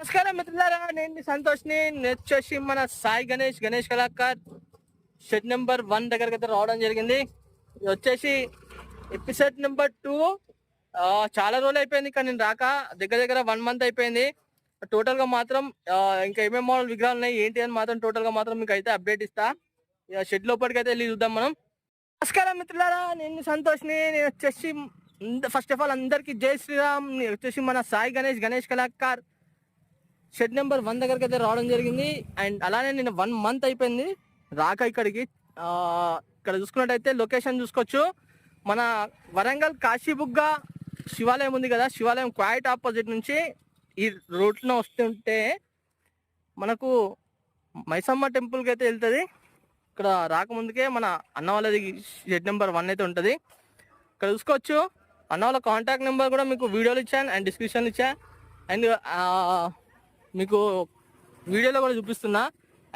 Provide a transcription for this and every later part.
నమస్కారం మిత్రులారా, నేను మీ సంతోష్ని. నేను వచ్చేసి మన సాయి గణేష్ కళాకార్ షెడ్ నెంబర్ 1 దగ్గరికి అయితే రావడం జరిగింది. ఇది వచ్చేసి ఎపిసోడ్ నెంబర్ 2. చాలా రోజులు అయిపోయింది కానీ నేను రాక, దగ్గర 1 మంత్ అయిపోయింది. టోటల్ గా మాత్రం ఇంకా ఏమేమి మోడల్ విగ్రహాలు ఉన్నాయి ఏంటి అని మాత్రం టోటల్ గా మాత్రం మీకు అయితే అప్డేట్ ఇస్తా. షెడ్ లోపలికి అయితే వెళ్ళి చూద్దాం మనం. నమస్కారం మిత్రులారా, నేను మీ సంతోష్ని. నేను వచ్చేసి ఫస్ట్ ఆఫ్ ఆల్ అందరికి జై శ్రీరామ్. నేను వచ్చేసి మన సాయి గణేష్ కళాకార్ షెడ్ నెంబర్ 1 దగ్గరికి అయితే రావడం జరిగింది. అండ్ అలానే నేను 1 మంత్ అయిపోయింది రాక ఇక్కడికి. ఇక్కడ చూసుకున్నట్టయితే లొకేషన్ చూసుకోవచ్చు. మన వరంగల్ కాశీబుగ్గ శివాలయం ఉంది కదా, శివాలయం క్వైట్ ఆపోజిట్ నుంచి ఈ రూట్లో వస్తుంటే మనకు మైసమ్మ టెంపుల్కి అయితే వెళ్తుంది. ఇక్కడ రాకముందుకే మన అన్న వాళ్ళది షెడ్ నెంబర్ 1 అయితే ఉంటుంది. ఇక్కడ చూసుకోవచ్చు. అన్న వాళ్ళ కాంటాక్ట్ నెంబర్ కూడా మీకు వీడియోలు ఇచ్చాను అండ్ డిస్క్రిప్షన్ ఇచ్చా. అండ్ మీకు వీడియోలో కూడా చూపిస్తున్నా.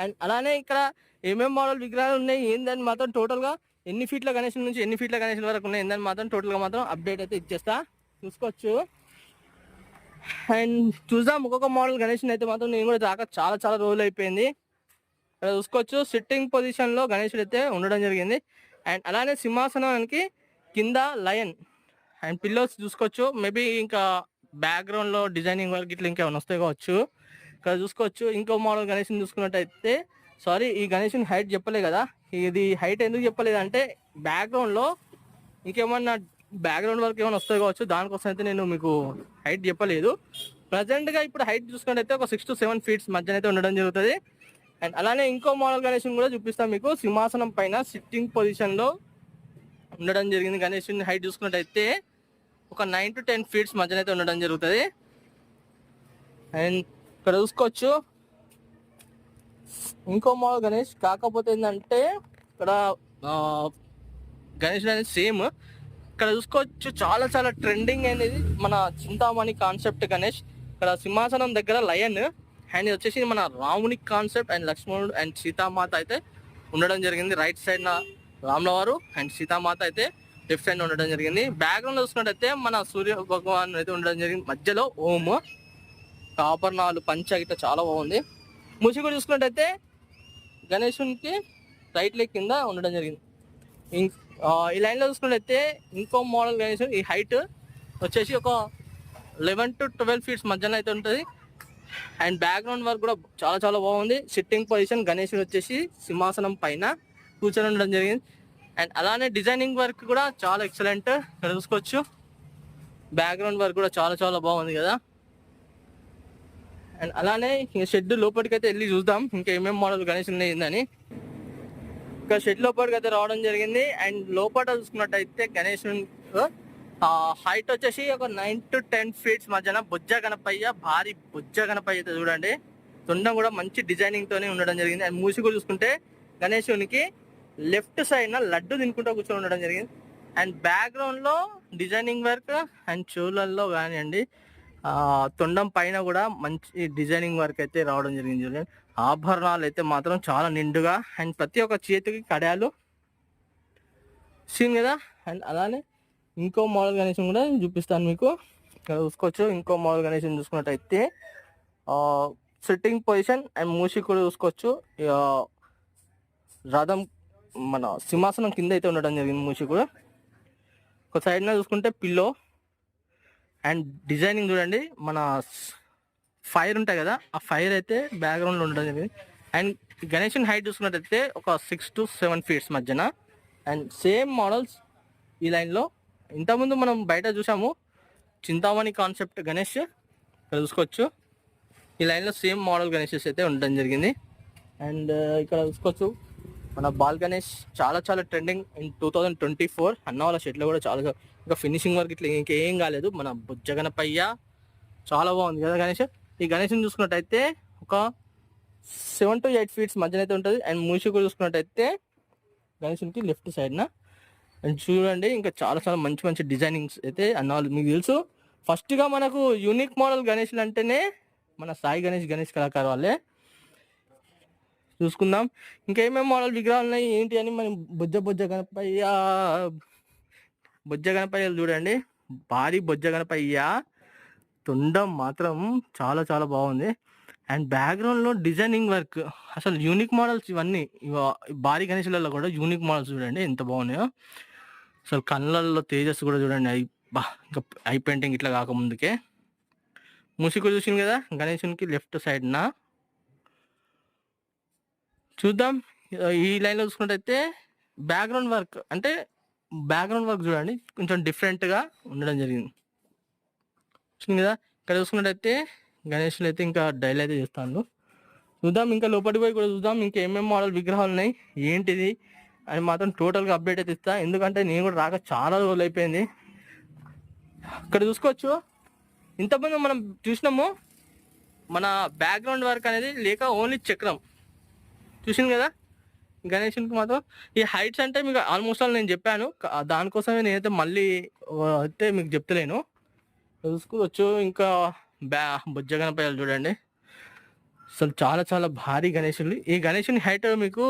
అండ్ అలానే ఇక్కడ ఏమేమి మోడల్ విగ్రహాలు ఉన్నాయి ఏందని మాత్రం టోటల్గా ఎన్ని ఫీట్ల గణేశుల నుంచి ఎన్ని ఫీట్ల గణేశుల వరకు ఉన్నాయి ఏందని మాత్రం టోటల్గా మాత్రం అప్డేట్ అయితే ఇచ్చేస్తా, చూసుకోవచ్చు. అండ్ చూద్దాం ఒక్కొక్క మోడల్ గణేశుని అయితే మాత్రం. నేను కూడా రాక చాలా రోజులు అయిపోయింది. ఇక్కడ చూసుకోవచ్చు సిట్టింగ్ పొజిషన్లో గణేశుడు అయితే ఉండడం జరిగింది. అండ్ అలానే సింహాసనానికి కింద లయన్ అండ్ పిల్లోస్ చూసుకోవచ్చు. మేబీ ఇంకా బ్యాక్గ్రౌండ్లో డిజైనింగ్ వర్క్ ఇట్లా ఇంకేమైనా వస్తాయి కావచ్చు. ఇక్కడ చూసుకోవచ్చు ఇంకో మోడల్ గణేష్ని చూసుకున్నట్టయితే, సారీ ఈ గణేష్ని హైట్ చెప్పలే కదా. ఇది హైట్ ఎందుకు చెప్పలేదు అంటే బ్యాక్గ్రౌండ్లో ఇంకేమన్నా బ్యాక్గ్రౌండ్ వర్క్ ఏమైనా వస్తాయి కావచ్చు, దానికోసం అయితే నేను మీకు హైట్ చెప్పలేదు. ప్రజెంట్గా ఇప్పుడు హైట్ చూసుకున్నట్టయితే ఒక 6 to 7 feet మధ్యన అయితే ఉండడం జరుగుతుంది. అండ్ అలానే ఇంకో మోడల్ గణేష్ని కూడా చూపిస్తాను మీకు. సింహాసనం పైన సిట్టింగ్ పొజిషన్లో ఉండడం జరిగింది. గణేష్ని హైట్ చూసుకున్నట్టయితే ఒక 9 to 10 feet మధ్యన అయితే ఉండడం జరుగుతుంది. అండ్ ఇక్కడ చూసుకోవచ్చు ఇంకో మోడల్ గణేష్. కాకపోతే ఏంటంటే ఇక్కడ గణేష్ అనేది సేమ్. ఇక్కడ చూసుకోవచ్చు చాలా ట్రెండింగ్ అనేది మన చింతామణి కాన్సెప్ట్ గణేష్. ఇక్కడ సింహాసనం దగ్గర లయన్ అండ్ వచ్చేసి మన రాముని కాన్సెప్ట్ అండ్ లక్ష్మణుడు అండ్ సీతామాత అయితే ఉండడం జరిగింది. రైట్ సైడ్ నా రాములవారు అండ్ సీతామాత అయితే లెఫ్ట్ సైడ్ ఉండడం జరిగింది. బ్యాక్గ్రౌండ్ చూసుకున్నట్టయితే మన సూర్య భగవాన్ అయితే ఉండడం జరిగింది. మధ్యలో ఓం, ఆభరణాలు, పంచ ఇట్లా చాలా బాగుంది. ముసుగు చూసుకున్నట్టయితే గణేశునికి రైట్ లెగ్ కింద ఉండడం జరిగింది. ఈ లైన్లో చూసుకున్నట్టయితే ఇంకో మోడల్ గణేశుడు. ఈ హైట్ వచ్చేసి ఒక 11 to 12 feet మధ్యలో అయితే ఉంటుంది. అండ్ బ్యాక్గ్రౌండ్ వర్క్ కూడా చాలా బాగుంది. సిట్టింగ్ పొజిషన్ గణేశుడు వచ్చేసి సింహాసనం పైన కూర్చొని ఉండడం జరిగింది. అండ్ అలానే డిజైనింగ్ వర్క్ కూడా చాలా ఎక్సలెంట్. ఇక్కడ చూసుకోవచ్చు బ్యాక్గ్రౌండ్ వర్క్ కూడా చాలా బాగుంది కదా. అండ్ అలానే ఇంకా షెడ్ లోపలికి అయితే వెళ్ళి చూద్దాం ఇంకా ఏమేమి మోడల్ గణేష్ ఉన్నాయిందని. ఇంకా షెడ్ లోపలికి అయితే రావడం జరిగింది. అండ్ లోపల చూసుకున్నట్టయితే గణేష్ హైట్ వచ్చేసి ఒక 9 to 10 feet మధ్యన బొజ్జ గణపయ్య, భారీ బొజ్జ గణపయ్య అయితే చూడండి. తొండం కూడా మంచి డిజైనింగ్ తోనే ఉండడం జరిగింది. అండ్ మూసి కూడా చూసుకుంటే గణేశునికి లెఫ్ట్ సైడ్ లడ్డు తినుకుంటూ కూర్చొని ఉండడం జరిగింది. అండ్ బ్యాక్గ్రౌండ్ లో డిజైనింగ్ వర్క్ అండ్ చెవులలో కానివ్వండి, తొండం పైన కూడా మంచి డిజైనింగ్ వర్క్ అయితే రావడం జరిగింది. చూడండి ఆభరణాలు అయితే మాత్రం చాలా నిండుగా అండ్ ప్రతి ఒక్క చేతికి కడాలు సీన్ కదా. అండ్ అలానే ఇంకో మోడల్ గణేశం కూడా చూపిస్తాను మీకు. ఇక్కడ చూసుకోవచ్చు ఇంకో మోడల్ గణేశం చూసుకున్నట్టయితే సిట్టింగ్ పొజిషన్ అండ్ మూసి కూడా చూసుకోవచ్చు. రథం మన సింహాసనం కింద అయితే ఉండడం జరిగింది. మూసి కూడా ఒక సైడ్న చూసుకుంటే పిల్లో అండ్ డిజైనింగ్ చూడండి. మన ఫైర్ ఉంటాయి కదా, ఆ ఫైర్ అయితే బ్యాక్గ్రౌండ్లో ఉండడం జరిగింది. అండ్ గణేషన్ హైట్ చూసుకున్నట్టయితే ఒక 6 to 7 feet మధ్యన. అండ్ సేమ్ మోడల్స్ ఈ లైన్లో ఇంతకుముందు మనం బయట చూసాము చింతామణి కాన్సెప్ట్ గణేష్. ఇక్కడ చూసుకోవచ్చు ఈ లైన్లో సేమ్ మోడల్ గణేషెస్ అయితే ఉండడం జరిగింది. అండ్ ఇక్కడ చూసుకోవచ్చు మన బాల్ గణేష్ చాలా ట్రెండింగ్ ఇన్ 2024. అన్న వాళ్ళ షెడ్లో కూడా చాలా ఇంకా ఫినిషింగ్ వర్క్ ఇట్లా ఇంకేం కాలేదు. మన బుజ్జ గణపయ్య చాలా బాగుంది కదా గణేష్. ఈ గణేష్ని చూసుకున్నట్టయితే ఒక 7 to 8 feet మధ్యన అయితే ఉంటుంది. అండ్ మూసి కూడా చూసుకున్నట్టయితే గణేష్కి లెఫ్ట్ సైడ్న. అండ్ చూడండి ఇంకా చాలా మంచి డిజైనింగ్స్ అయితే అన్న వాళ్ళు మీకు తెలుసు. ఫస్ట్గా మనకు యూనిక్ మోడల్ గణేష్లు అంటేనే మన సాయి గణేష్ కళాకారు వాళ్ళే. చూసుకుందాం ఇంకా ఏమేమి మోడల్ విగ్రహాలు ఉన్నాయి ఏంటి అని. మనం బొజ్జ గణపయ్యలు చూడండి, భారీ బొజ్జ గణపయ్య తొండం మాత్రం చాలా చాలా బాగుంది. అండ్ బ్యాక్గ్రౌండ్లో డిజైనింగ్ వర్క్ అసలు యూనిక్ మోడల్స్ ఇవన్నీ. భారీ గణేషులలో కూడా యూనిక్ మోడల్స్ చూడండి ఎంత బాగున్నాయో. అసలు కళ్ళల్లో తేజస్ కూడా చూడండి. ఇంకా ఐ పెయింటింగ్ ఇట్లా కాకముందుకే ముసుగు చూసింది కదా గణేశునికి లెఫ్ట్ సైడ్న. చూద్దాం ఈ లైన్లో చూసుకున్నట్టయితే బ్యాక్గ్రౌండ్ వర్క్ చూడండి కొంచెం డిఫరెంట్గా ఉండడం జరిగింది. చూసింది కదా. ఇక్కడ చూసుకున్నట్టయితే గణేషులు అయితే ఇంకా డైల్ అయితే చేస్తాను. చూద్దాం ఇంకా లోపలికి పోయి కూడా చూద్దాం ఇంకా ఏమేమి మోడల్ విగ్రహాలు ఉన్నాయి ఏంటిది అని మాత్రం టోటల్గా అప్డేట్ అయితే ఇస్తా. ఎందుకంటే నేను కూడా రాక చాలా రోజులు అయిపోయింది. ఇక్కడ చూసుకోవచ్చు ఇంతకుముందు మనం చూసినాము మన బ్యాక్గ్రౌండ్ వర్క్ అనేది లేక ఓన్లీ చక్రం చూసింది కదా. గణేషునికి మాత్రం ఈ హైట్స్ అంటే మీకు ఆల్మోస్ట్ ఆల్ నేను చెప్పాను. దానికోసమే నేనైతే మళ్ళీ అయితే మీకు చెప్తలేను. చూసుకోవచ్చు ఇంకా బొజ్జ గణపయ్యలు చూడండి. అసలు చాలా చాలా భారీ గణేశులు. ఈ గణేశుని హైట్ మీకు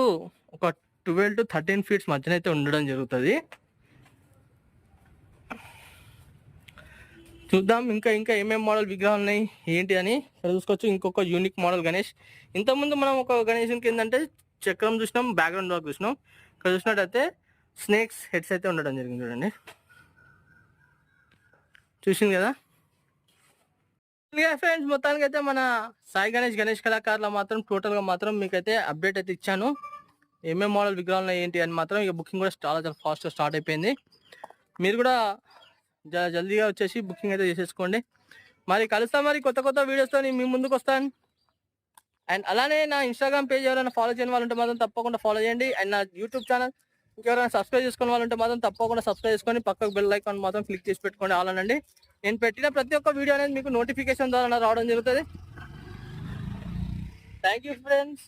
ఒక 12 to 13 feet మధ్యన అయితే ఉండడం జరుగుతుంది. చూద్దాం ఇంకా ఏమేమి మోడల్ విగ్రహాలు ఉన్నాయి ఏంటి అని. ఇక్కడ చూసుకోవచ్చు ఇంకొక యూనిక్ మోడల్ గణేష్. ఇంతకుముందు మనం ఒక గణేశునికి ఏంటంటే చక్రం చూసినాం, బ్యాక్గ్రౌండ్ వర్క్ చూసినాం. ఇక్కడ చూసినట్టయితే స్నేక్స్ హెడ్స్ అయితే ఉండడం జరిగింది చూడండి. చూసింది కదా ఫ్రెండ్స్. మొత్తానికి అయితే మన సాయి గణేష్ కళాకారుల మాత్రం టోటల్గా మాత్రం మీకైతే అప్డేట్ అయితే ఇచ్చాను. ఏమేమి మోడల్ విగ్రహాలు ఏంటి అని మాత్రం ఇక బుకింగ్ కూడా చాలా ఫాస్ట్గా స్టార్ట్ అయిపోయింది. మీరు కూడా జల్దీగా వచ్చేసి బుకింగ్ అయితే చేసేసుకోండి. మరి కలుస్తాం మరి కొత్త వీడియోస్తో మీ ముందుకు వస్తాను. అండ్ అలానే నా ఇన్స్టాగ్రామ్ పేజ్ ఎవరైనా ఫాలో చేయని వాళ్ళు ఉంటే మాత్రం తప్పకుండా ఫాలో చేయండి. అండ్ నా యూట్యూబ్ ఛానల్ ఇంకెవరైనా సబ్స్క్రైబ్ చేసుకునే వాళ్ళు ఉంటే మాత్రం తప్పకుండా సబ్స్క్రైబ్ చేసుకొని పక్కకు బెల్ ఐకాన్ మాత్రం క్లిక్ చేసి పెట్టుకోండి ఆలనండి. నేను పెట్టిన ప్రతి ఒక్క వీడియో అనేది మీకు నోటిఫికేషన్ ద్వారా రావడం జరుగుతుంది. Thank you friends.